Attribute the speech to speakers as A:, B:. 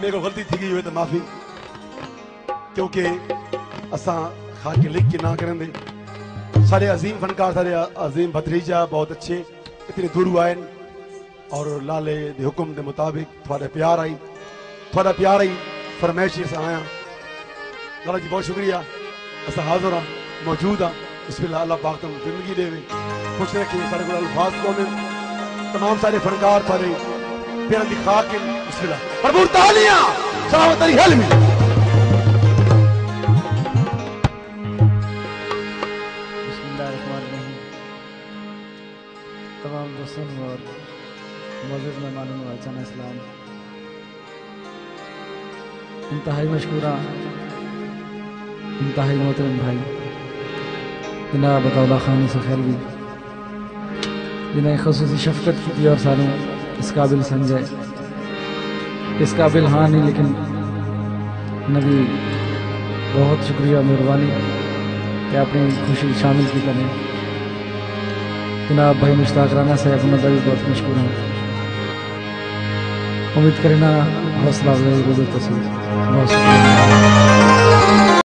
A: मेरे को गलती थी गई हुई तो माफ़ी, क्योंकि असा खाके लिख के ना करें दे। सारे अजीम फनकार, सारे अजीम भतरीजा बहुत अच्छे इतने दूर आए और लाले दे हुक्म के मुताबिक थोड़ा प्यार आई फरमाइश से आया। लाला जी बहुत शुक्रिया, असा हाजिर हाँ मौजूद हाँ। बिस्मिल्लाह, अल्लाह पाक तुम जिंदगी देवे, खुश रखे। सारे को अल्फाज को तमाम सारे फनकार सारे प्यार दिखा के बिस्मिल्लाह भरपूर तालियां सलावत अली हलमी।
B: बिस्मिल्लाहिर्रहमानिर्रहीम। तमाम दोस्तों और मौजूद मेहमानों को अच्छा सलाम। इंतहाई मशकूरा, इंतहाई मोहतरम भाई जनाब अताउल्लाह खानी से खैरवी, जिन्हें खुसूसी शफकत की थी और सालों इस काबिल समझे। इस काबिल हाँ नहीं, लेकिन नबी बहुत शुक्रिया मेहरबानी कि आपने खुशी शामिल की करें। जनाब भाई मुश्ताक राना साहब अपना भी बहुत मशकूर हैं। उम्मीद करें ना हौसला अफजाई गुजर तस्वीर बहुत शुक्रिया।